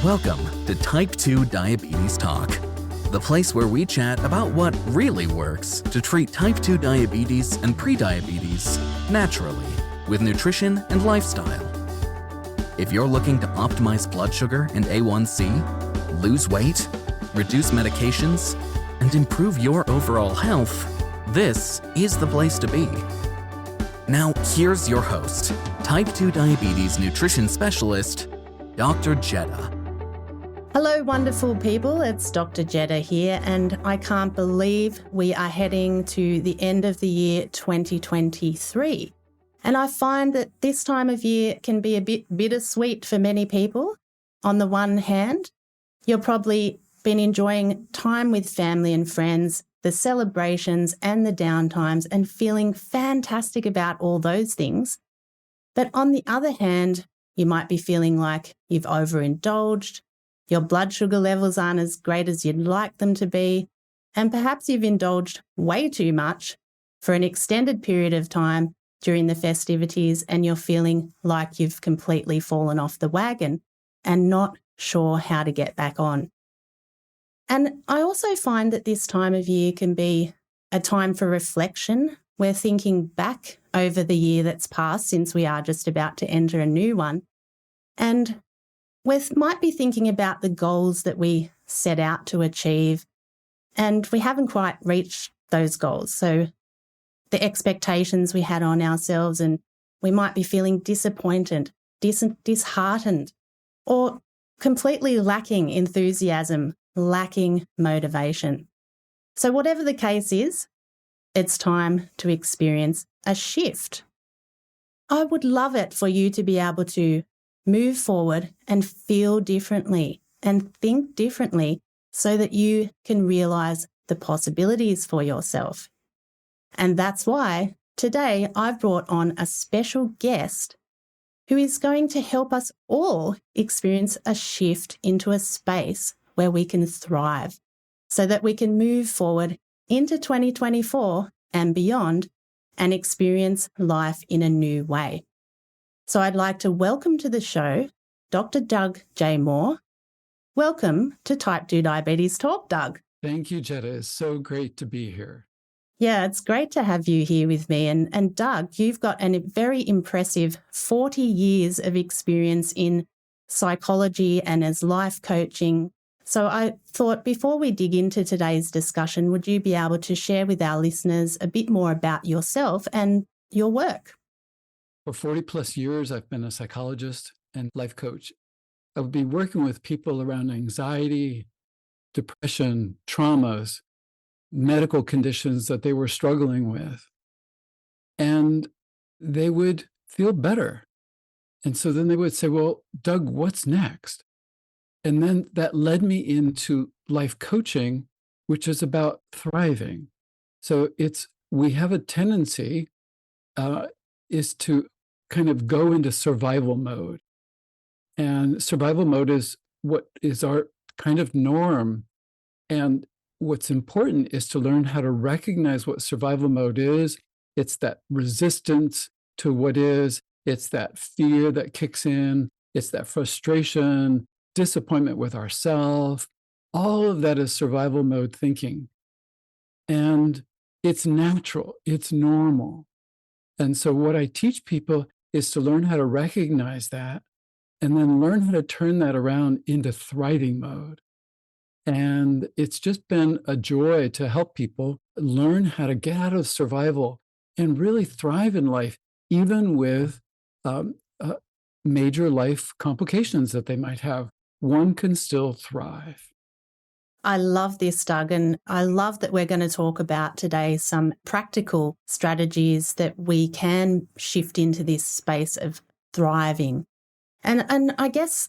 Welcome to Type 2 Diabetes Talk, the place where we chat about what really works to treat type 2 diabetes and prediabetes naturally with nutrition and lifestyle. If you're looking to optimize blood sugar and A1C, lose weight, reduce medications, and improve your overall health, this is the place to be. Now, here's your host, Type 2 Diabetes Nutrition Specialist, Dr. Jedha. Hello, wonderful people. It's Dr. Jedha here, and I can't believe we are heading to the end of the year 2023. And I find that this time of year can be a bit bittersweet for many people. On the one hand, you've probably been enjoying time with family and friends, the celebrations and the downtimes, and feeling fantastic about all those things. But on the other hand, you might be feeling like you've overindulged, your blood sugar levels aren't as great as you'd like them to be, and perhaps you've indulged way too much for an extended period of time during the festivities, and you're feeling like you've completely fallen off the wagon and not sure how to get back on. And I also find that this time of year can be a time for reflection. We're thinking back over the year that's passed since we are just about to enter a new one. And we might be thinking about the goals that we set out to achieve, and we haven't quite reached those goals. So the expectations we had on ourselves, and we might be feeling disappointed, disheartened, or completely lacking enthusiasm, lacking motivation. So whatever the case is, it's time to experience a shift. I would love it for you to be able to move forward and feel differently and think differently so that you can realise the possibilities for yourself. And that's why today I've brought on a special guest who is going to help us all experience a shift into a space where we can thrive so that we can move forward into 2024 and beyond and experience life in a new way. So I'd like to welcome to the show Dr. Doug J. Moore. Welcome to Type 2 Diabetes Talk, Doug. Thank you, Jedha. It's so great to be here. Yeah, it's great to have you here with me. And Doug, you've got a very impressive 40 years of experience in psychology and as life coaching. So I thought before we dig into today's discussion, would you be able to share with our listeners a bit more about yourself and your work? For 40 plus years, I've been a psychologist and life coach. I've been working with people around anxiety, depression, traumas, medical conditions that they were struggling with. And they would feel better. And so then they would say, well, Doug, what's next? And then that led me into life coaching, which is about thriving. So we have a tendency is to kind of go into survival mode. And survival mode is what is our kind of norm. And what's important is to learn how to recognize what survival mode is. It's that resistance to what is. It's that fear that kicks in. It's that frustration, disappointment with ourselves. All of that is survival mode thinking. And it's natural. It's normal. And so what I teach people is to learn how to recognize that and then learn how to turn that around into thriving mode. And it's just been a joy to help people learn how to get out of survival and really thrive in life, even with major life complications that they might have. One can still thrive. I love this, Doug, and I love that we're going to talk about today some practical strategies that we can shift into this space of thriving. And I guess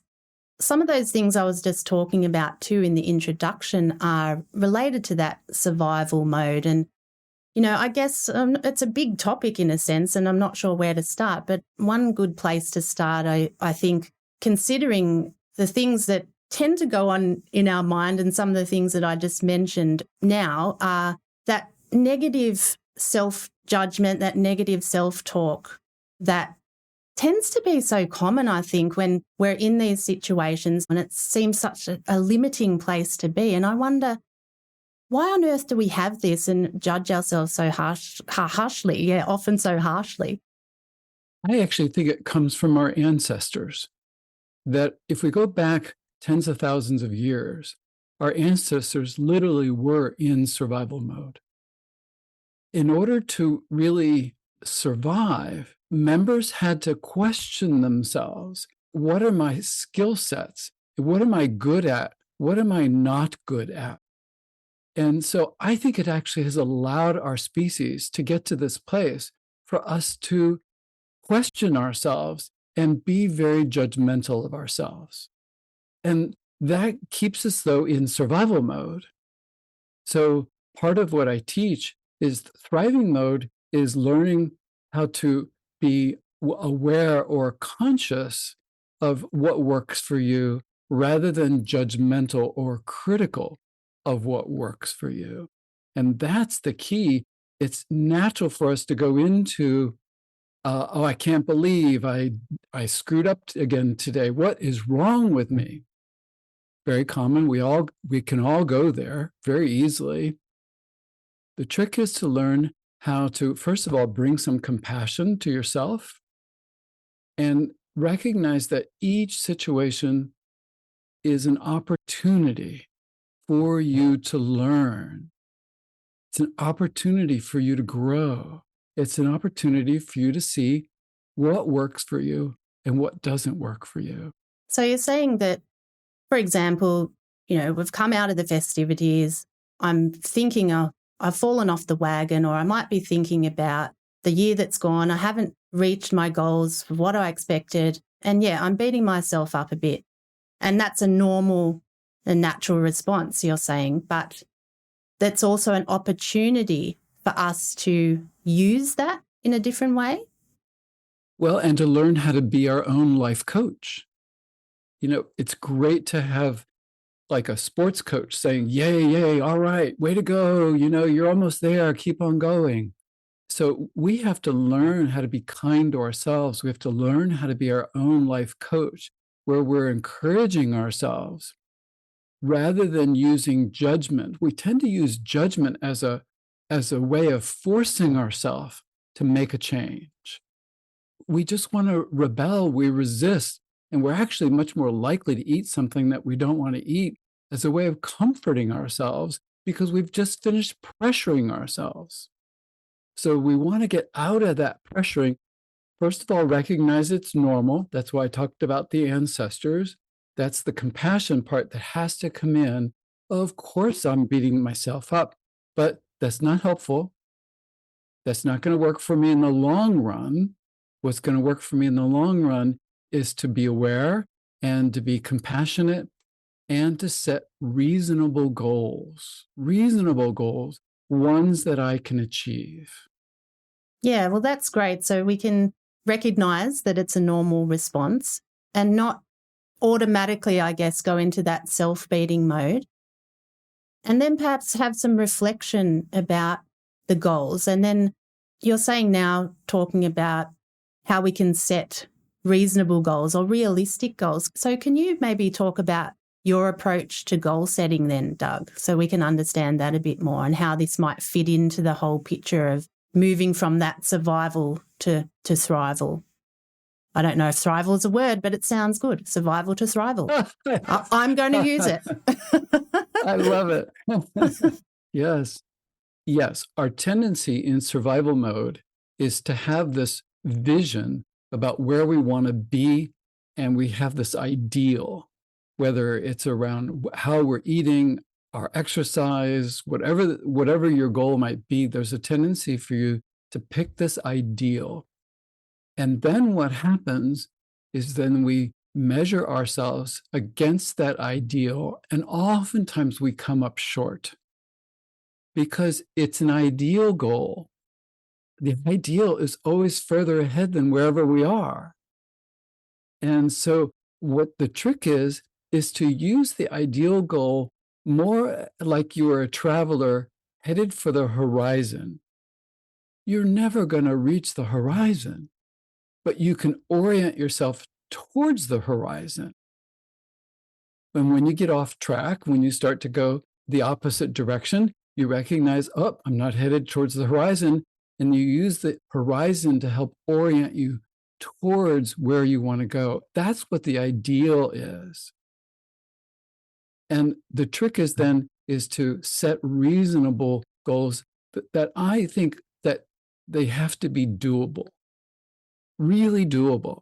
some of those things I was just talking about too in the introduction are related to that survival mode. And, I guess it's a big topic in a sense, and I'm not sure where to start, but one good place to start, I think, considering the things that tend to go on in our mind, and some of the things that I just mentioned now are that negative self-judgment, that negative self-talk that tends to be so common, I think, when we're in these situations and it seems such a limiting place to be. And I wonder, why on earth do we have this and judge ourselves so harshly? Yeah, often so harshly. I actually think it comes from our ancestors, that if we go back tens of thousands of years, our ancestors literally were in survival mode. In order to really survive, members had to question themselves. What are my skill sets? What am I good at? What am I not good at? And so I think it actually has allowed our species to get to this place for us to question ourselves and be very judgmental of ourselves. And that keeps us, though, in survival mode. So part of what I teach is thriving mode is learning how to be aware or conscious of what works for you rather than judgmental or critical of what works for you. And that's the key. It's natural for us to go into, oh, I can't believe I screwed up again today. What is wrong with me? Very common. We can all go there very easily. The trick is to learn how to, first of all, bring some compassion to yourself and recognize that each situation is an opportunity for you to learn. It's an opportunity for you to grow. It's an opportunity for you to see what works for you and what doesn't work for you. So you're saying that, for example, we've come out of the festivities. I'm thinking, I've fallen off the wagon, or I might be thinking about the year that's gone. I haven't reached my goals for what I expected. And yeah, I'm beating myself up a bit. And that's a normal and natural response, you're saying. But that's also an opportunity for us to use that in a different way. Well, and to learn how to be our own life coach. It's great to have like a sports coach saying, yay, yay, all right, way to go. You're almost there. Keep on going. So we have to learn how to be kind to ourselves. We have to learn how to be our own life coach, where we're encouraging ourselves rather than using judgment. We tend to use judgment as a way of forcing ourselves to make a change. We just want to rebel. We resist. And we're actually much more likely to eat something that we don't want to eat as a way of comforting ourselves because we've just finished pressuring ourselves. So we want to get out of that pressuring. First of all, recognize it's normal. That's why I talked about the ancestors. That's the compassion part that has to come in. Of course, I'm beating myself up, but that's not helpful. That's not going to work for me in the long run. What's going to work for me in the long run is to be aware and to be compassionate and to set reasonable goals, ones that I can achieve. Yeah, well, that's great. So we can recognize that it's a normal response and not automatically, I guess, go into that self-beating mode. And then perhaps have some reflection about the goals. And then you're saying now, talking about how we can set reasonable goals or realistic goals. So can you maybe talk about your approach to goal setting then, Doug, so we can understand that a bit more and how this might fit into the whole picture of moving from that survival to thrival? I don't know if thrival is a word, but it sounds good. Survival to thrival. I'm going to use it. I love it. Yes. Yes. Our tendency in survival mode is to have this vision about where we want to be, and we have this ideal, whether it's around how we're eating, our exercise, whatever your goal might be. There's a tendency for you to pick this ideal. And then what happens is then we measure ourselves against that ideal, and oftentimes we come up short because it's an ideal goal. The ideal is always further ahead than wherever we are. And so what the trick is to use the ideal goal more like you are a traveler headed for the horizon. You're never going to reach the horizon. but you can orient yourself towards the horizon. And when you get off track, when you start to go the opposite direction, you recognize, oh, I'm not headed towards the horizon. And you use the horizon to help orient you towards where you want to go. That's what the ideal is. And the trick is to set reasonable goals that I think that they have to be doable, really doable.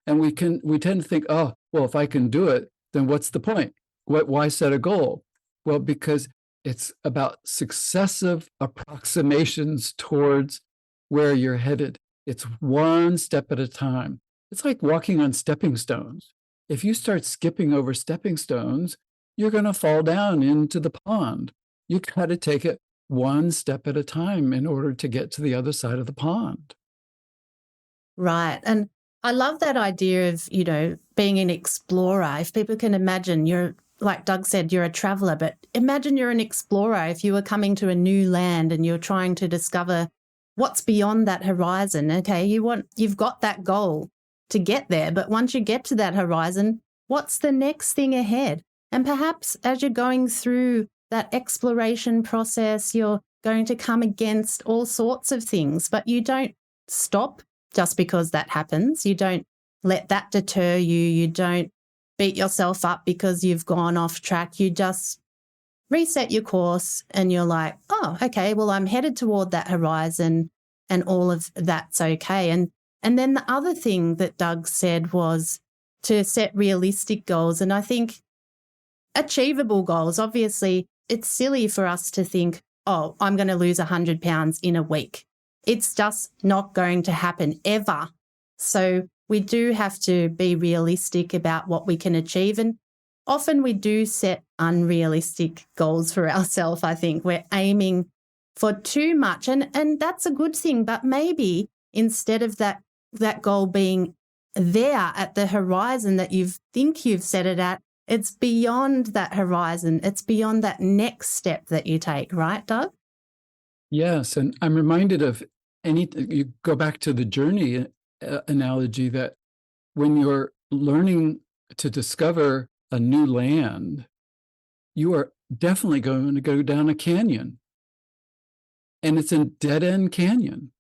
And we tend to think, oh, well, if I can do it, then what's the point? Why set a goal? Well, because it's about successive approximations towards where you're headed. It's one step at a time. It's like walking on stepping stones. If you start skipping over stepping stones, you're going to fall down into the pond. You got to take it one step at a time in order to get to the other side of the pond. Right. And I love that idea of, being an explorer. If people can imagine, you're, like Doug said, you're a traveler, but imagine you're an explorer if you were coming to a new land and you're trying to discover what's beyond that horizon. Okay, you've got that goal to get there, but once you get to that horizon, what's the next thing ahead? And perhaps as you're going through that exploration process, you're going to come against all sorts of things, but you don't stop just because that happens. You don't let that deter you. You don't beat yourself up because you've gone off track. You just reset your course and you're like, oh, okay, well, I'm headed toward that horizon and all of that's okay. And then the other thing that Doug said was to set realistic goals. And I think achievable goals, obviously, it's silly for us to think, oh, I'm going to lose 100 pounds in a week. It's just not going to happen ever. So we do have to be realistic about what we can achieve. And often we do set unrealistic goals for ourselves, I think. We're aiming for too much. And that's a good thing. But maybe instead of that goal being there at the horizon that you think you've set it at, it's beyond that horizon. It's beyond that next step that you take, right, Doug? Yes. And I'm reminded of you go back to the journey analogy that when you're learning to discover a new land, you are definitely going to go down a canyon. And it's a dead-end canyon.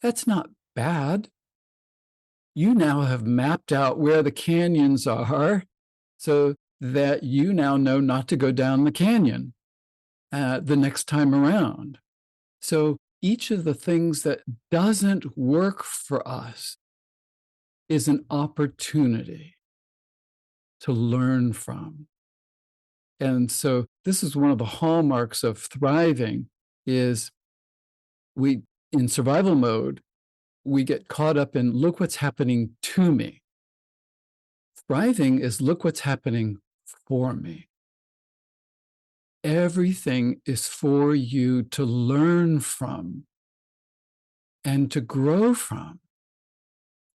That's not bad. You now have mapped out where the canyons are so that you now know not to go down the canyon the next time around. So each of the things that doesn't work for us is an opportunity to learn from. And so this is one of the hallmarks of thriving is in survival mode, we get caught up in look what's happening to me. Thriving is look what's happening for me. Everything is for you to learn from and to grow from.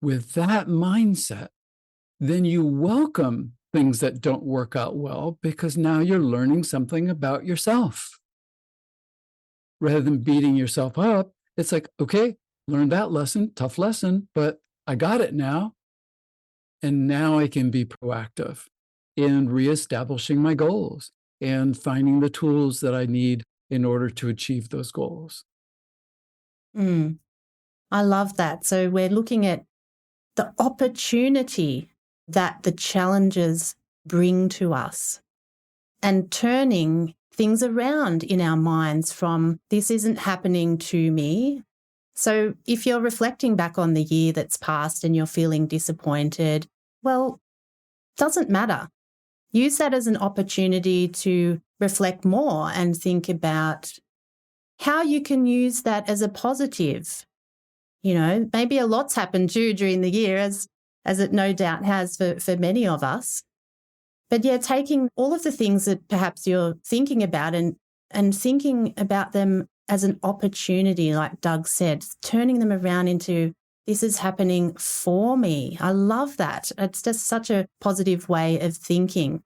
With that mindset, then you welcome things that don't work out well because now you're learning something about yourself. Rather than beating yourself up, it's like, okay, learned that lesson, tough lesson, but I got it now. And now I can be proactive in reestablishing my goals and finding the tools that I need in order to achieve those goals. I love that. So we're looking at the opportunity that the challenges bring to us and turning things around in our minds from this isn't happening to me. So if you're reflecting back on the year that's passed and you're feeling disappointed, well, doesn't matter. Use that as an opportunity to reflect more and think about how you can use that as a positive. Maybe a lot's happened too during the year, as it no doubt has for many of us. But yeah, taking all of the things that perhaps you're thinking about and thinking about them as an opportunity, like Doug said, turning them around into this is happening for me. I love that. It's just such a positive way of thinking.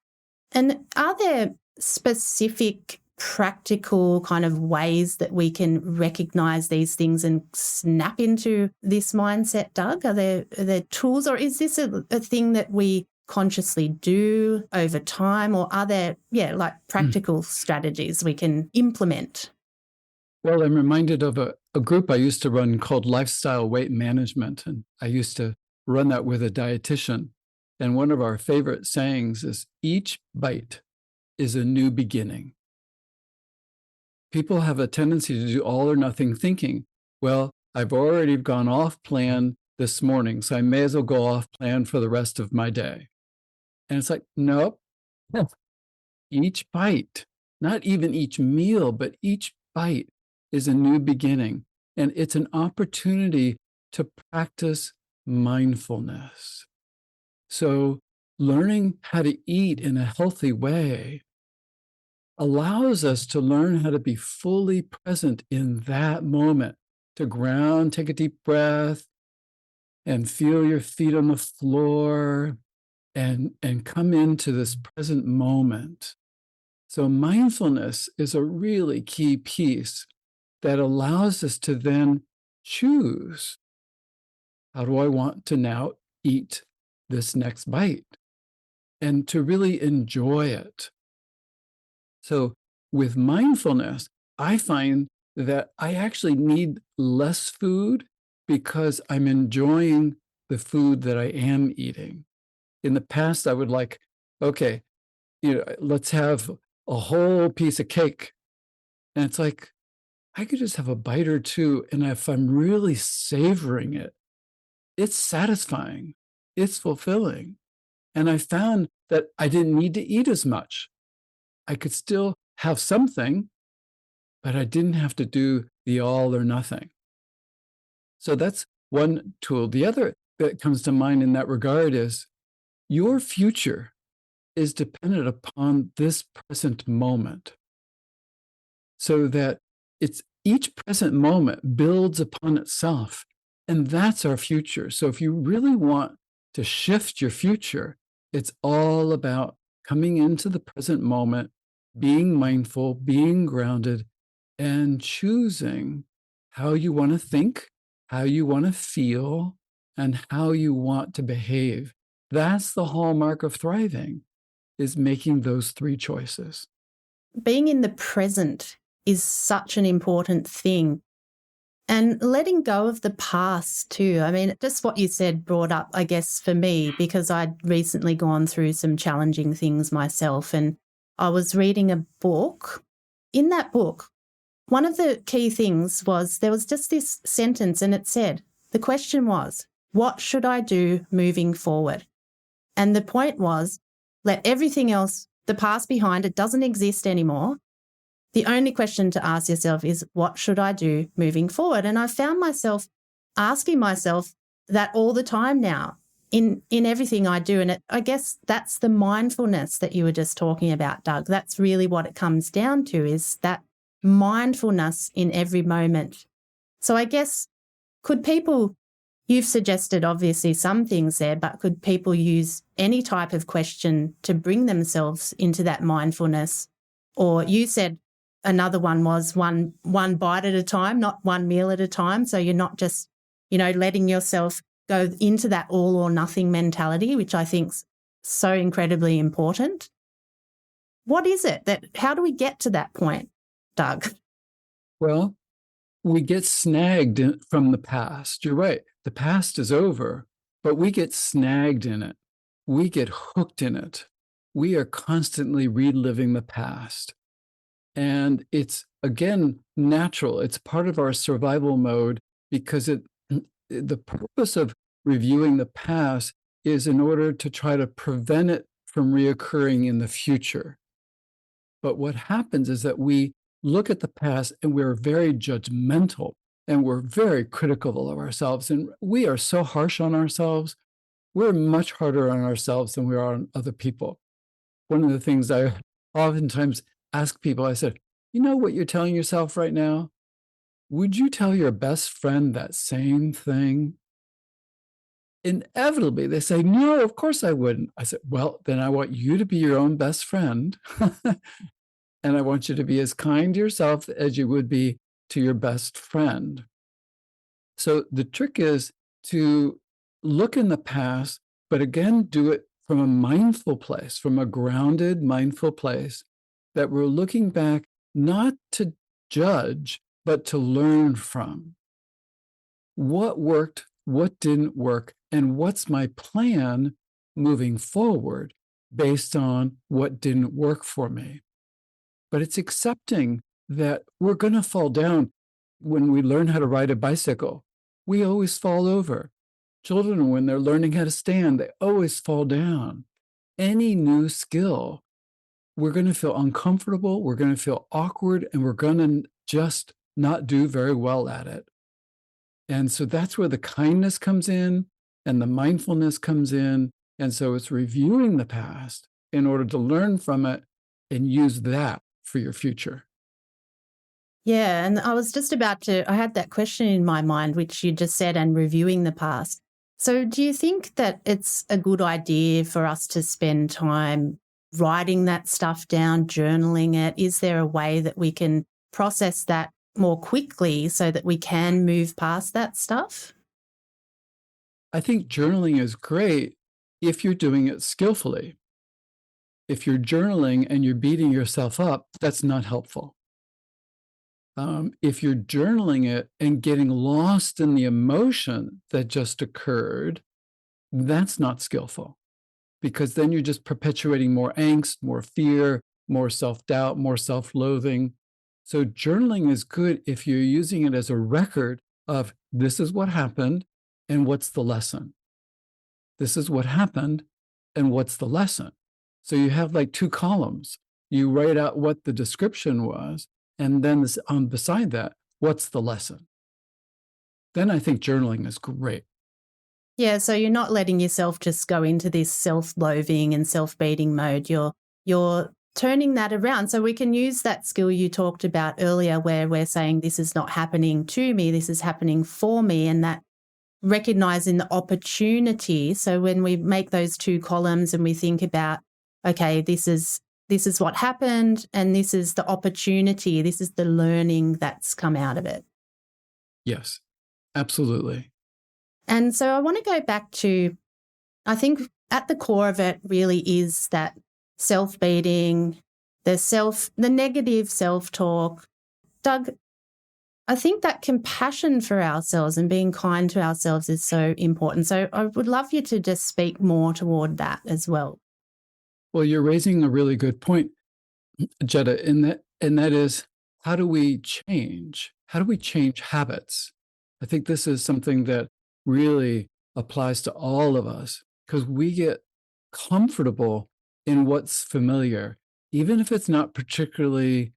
And are there specific practical kind of ways that we can recognize these things and snap into this mindset, Doug? Are there tools, or is this a thing that we consciously do over time, or are there, like practical strategies we can implement? Well, I'm reminded of a group I used to run called Lifestyle Weight Management, and I used to run that with a dietitian. And one of our favorite sayings is, each bite is a new beginning. People have a tendency to do all or nothing thinking. Well, I've already gone off plan this morning, so I may as well go off plan for the rest of my day. And it's like, nope. Each bite, not even each meal, but each bite is a new beginning. And it's an opportunity to practice mindfulness. So learning how to eat in a healthy way allows us to learn how to be fully present in that moment, to ground, take a deep breath, and feel your feet on the floor, and come into this present moment. So mindfulness is a really key piece that allows us to then choose, how do I want to now eat this next bite? And to really enjoy it. So with mindfulness, I find that I actually need less food because I'm enjoying the food that I am eating. In the past, I would like, okay, let's have a whole piece of cake. And it's like, I could just have a bite or two. And if I'm really savoring it, it's satisfying, it's fulfilling. And I found that I didn't need to eat as much. I could still have something, but I didn't have to do the all or nothing. So that's one tool. The other that comes to mind in that regard is your future is dependent upon this present moment. So that it's each present moment builds upon itself. And that's our future. So if you really want to shift your future, it's all about coming into the present moment, being mindful, being grounded, and choosing how you want to think, how you want to feel, and how you want to behave. That's the hallmark of thriving, is making those three choices. Being in the present is such an important thing. And letting go of the past too. I mean, just what you said brought up, I guess, for me, because I'd recently gone through some challenging things myself. And I was reading a book. In that book, one of the key things was there was just this sentence, and it said, the question was, what should I do moving forward? And the point was, let everything else, the past behind, it doesn't exist anymore. The only question to ask yourself is, what should I do moving forward? And I found myself asking myself that all the time now in everything I do. And I guess that's the mindfulness that you were just talking about, Doug. That's really what it comes down to, is that mindfulness in every moment. So I guess, could people, you've suggested obviously some things there, but could people use any type of question to bring themselves into that mindfulness? Or you said, another one was one bite at a time, not one meal at a time. So you're not just, letting yourself go into that all or nothing mentality, which I think's so incredibly important. What is it how do we get to that point, Doug? Well, we get snagged from the past. You're right. The past is over, but we get snagged in it. We get hooked in it. We are constantly reliving the past. And it's, again, natural. It's part of our survival mode because the purpose of reviewing the past is in order to try to prevent it from reoccurring in the future. But what happens is that we look at the past and we're very judgmental and we're very critical of ourselves. And we are so harsh on ourselves. We're much harder on ourselves than we are on other people. One of the things I oftentimes ask people, I said, you know what you're telling yourself right now? Would you tell your best friend that same thing? Inevitably, they say, no, of course I wouldn't. I said, well, then I want you to be your own best friend And I want you to be as kind to yourself as you would be to your best friend. So the trick is to look in the past, but again, do it from a mindful place, from a grounded, mindful place, that we're looking back not to judge, but to learn from. What worked, what didn't work, and what's my plan moving forward based on what didn't work for me. But it's accepting that we're going to fall down. When we learn how to ride a bicycle, we always fall over. Children, when they're learning how to stand, they always fall down. Any new skill, we're going to feel uncomfortable, we're going to feel awkward, and we're going to just not do very well at it. And so that's where the kindness comes in and the mindfulness comes in. And so it's reviewing the past in order to learn from it and use that for your future. Yeah, and I was just about to, I had that question in my mind, which you just said, and reviewing the past. So do you think that it's a good idea for us to spend time writing that stuff down, journaling it? Is there a way that we can process that more quickly so that we can move past that stuff? I think journaling is great if you're doing it skillfully. If you're journaling and you're beating yourself up, that's not helpful. If you're journaling it and getting lost in the emotion that just occurred, that's not skillful, because then you're just perpetuating more angst, more fear, more self-doubt, more self-loathing. So journaling is good if you're using it as a record of this is what happened and what's the lesson. This is what happened and what's the lesson. So you have like two columns. You write out what the description was, and then beside that, what's the lesson? Then I think journaling is great. Yeah, so you're not letting yourself just go into this self-loathing and self-beating mode. You're turning that around. So we can use that skill you talked about earlier where we're saying this is not happening to me, this is happening for me, and that recognizing the opportunity. So when we make those two columns and we think about, okay, this is what happened and this is the opportunity, this is the learning that's come out of it. Yes, absolutely. And so I want to go back to, I think at the core of it really is that self-beating, the negative self-talk. Doug, I think that compassion for ourselves and being kind to ourselves is so important. So I would love you to just speak more toward that as well. Well, you're raising a really good point, Jedha, and that is, how do we change? How do we change habits? I think this is something that really applies to all of us, because we get comfortable in what's familiar, even if it's not particularly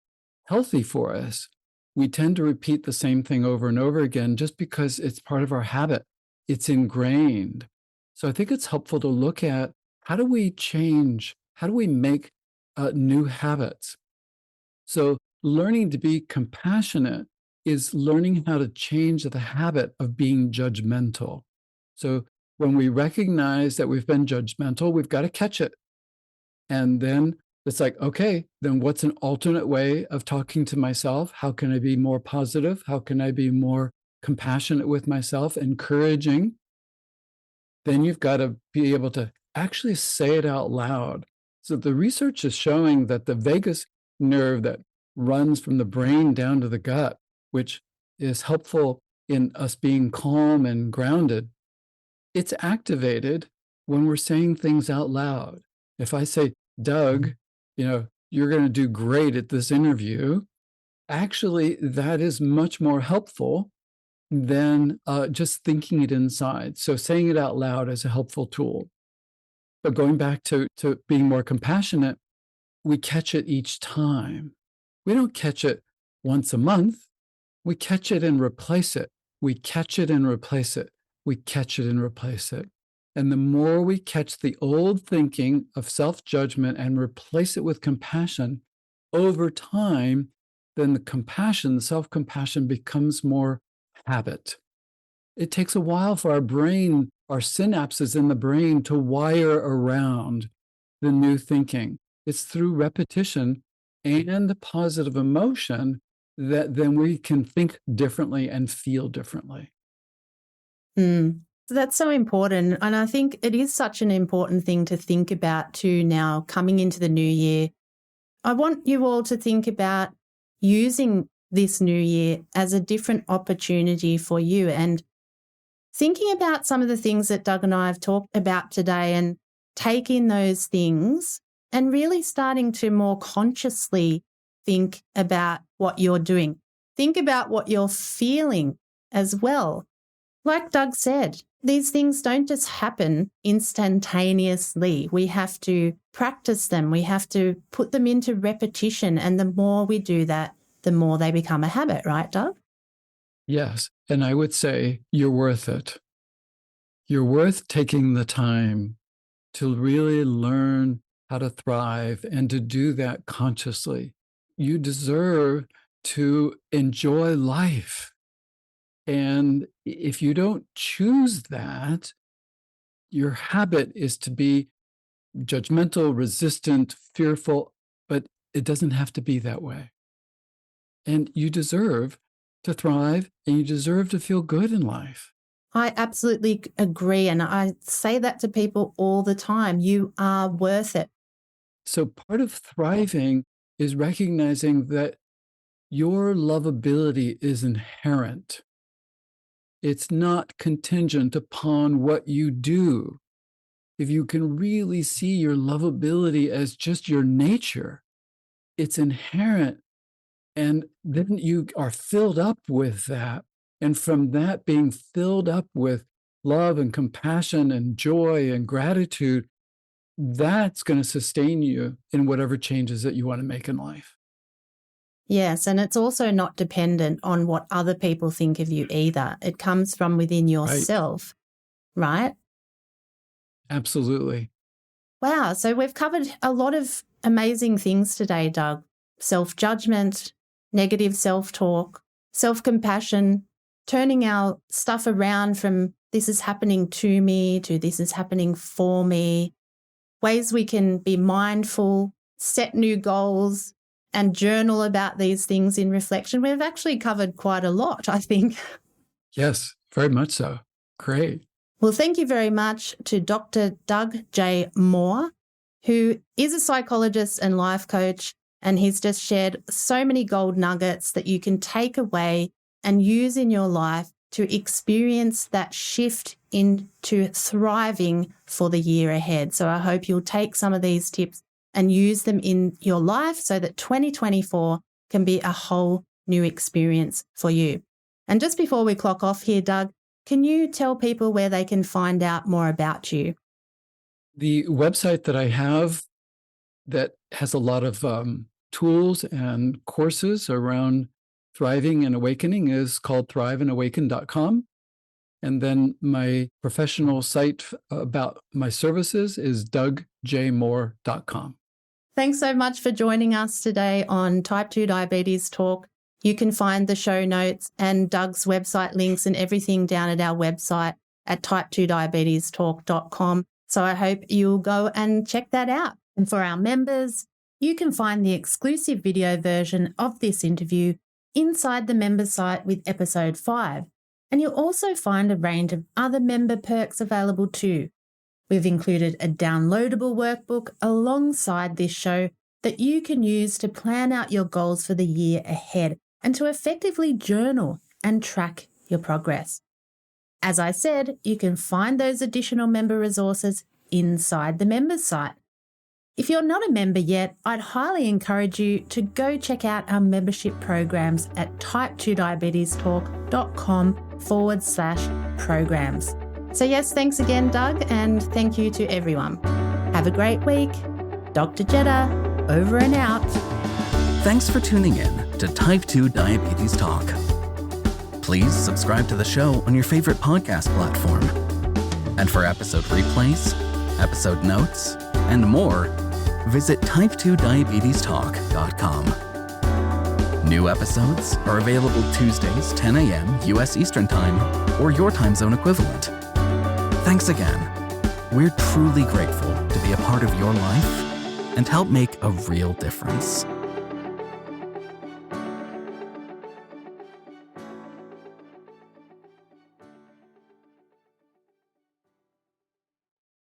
healthy for us. We tend to repeat the same thing over and over again just because it's part of our habit. It's ingrained. So I think it's helpful to look at, how do we change? How do we make new habits? So learning to be compassionate is learning how to change the habit of being judgmental. So when we recognize that we've been judgmental, we've got to catch it. And then it's like, okay, then what's an alternate way of talking to myself? How can I be more positive? How can I be more compassionate with myself, encouraging? Then you've got to be able to actually say it out loud. So the research is showing that the vagus nerve that runs from the brain down to the gut, which is helpful in us being calm and grounded, it's activated when we're saying things out loud. If I say, Doug, you're going to do great at this interview, actually, that is much more helpful than just thinking it inside. So saying it out loud is a helpful tool. But going back to being more compassionate, we catch it each time. We don't catch it once a month. We catch it and replace it. We catch it and replace it. We catch it and replace it. And the more we catch the old thinking of self-judgment and replace it with compassion, over time, then the self-compassion becomes more habit. It takes a while for our brain, our synapses in the brain, to wire around the new thinking. It's through repetition and positive emotion, that then we can think differently and feel differently. So that's so important. And I think it is such an important thing to think about too now coming into the new year. I want you all to think about using this new year as a different opportunity for you and thinking about some of the things that Doug and I have talked about today and taking those things and really starting to more consciously think about what you're doing. Think about what you're feeling as well. Like Doug said, these things don't just happen instantaneously. We have to practice them. We have to put them into repetition. And the more we do that, the more they become a habit, right, Doug? Yes. And I would say you're worth it. You're worth taking the time to really learn how to thrive and to do that consciously. You deserve to enjoy life. And if you don't choose that, your habit is to be judgmental, resistant, fearful, but it doesn't have to be that way. And you deserve to thrive and you deserve to feel good in life. I absolutely agree. And I say that to people all the time. You are worth it. So part of thriving is recognizing that your lovability is inherent. It's not contingent upon what you do. If you can really see your lovability as just your nature, it's inherent. And then you are filled up with that. And from that being filled up with love and compassion and joy and gratitude, that's going to sustain you in whatever changes that you want to make in life. Yes, and it's also not dependent on what other people think of you either. It comes from within yourself, right? Absolutely. Wow, so we've covered a lot of amazing things today, Doug. Self-judgment, negative self-talk, self-compassion, turning our stuff around from this is happening to me to this is happening for me, ways we can be mindful, set new goals, and journal about these things in reflection. We've actually covered quite a lot, I think. Yes, very much so. Great. Well, thank you very much to Dr. Doug J. Moore, who is a psychologist and life coach, and he's just shared so many gold nuggets that you can take away and use in your life to experience that shift into thriving for the year ahead. So I hope you'll take some of these tips and use them in your life so that 2024 can be a whole new experience for you. And just before we clock off here, Doug, can you tell people where they can find out more about you? The website that I have that has a lot of tools and courses around thriving and awakening is called thriveandawaken.com. And then my professional site about my services is dougjmoore.com. Thanks so much for joining us today on Type 2 Diabetes Talk. You can find the show notes and Doug's website links and everything down at our website at type2diabetestalk.com. So I hope you'll go and check that out. And for our members, you can find the exclusive video version of this interview inside the member site with episode 5. And you'll also find a range of other member perks available too. We've included a downloadable workbook alongside this show that you can use to plan out your goals for the year ahead and to effectively journal and track your progress. As I said, you can find those additional member resources inside the members site. If you're not a member yet, I'd highly encourage you to go check out our membership programs at type2diabetestalk.com/programs. So yes, thanks again, Doug, and thank you to everyone. Have a great week. Dr. Jedha, over and out. Thanks for tuning in to Type 2 Diabetes Talk. Please subscribe to the show on your favorite podcast platform. And for episode replays, episode notes, and more, visit type2diabetestalk.com. New episodes are available Tuesdays, 10 a.m. U.S. Eastern Time, or your time zone equivalent. Thanks again. We're truly grateful to be a part of your life and help make a real difference.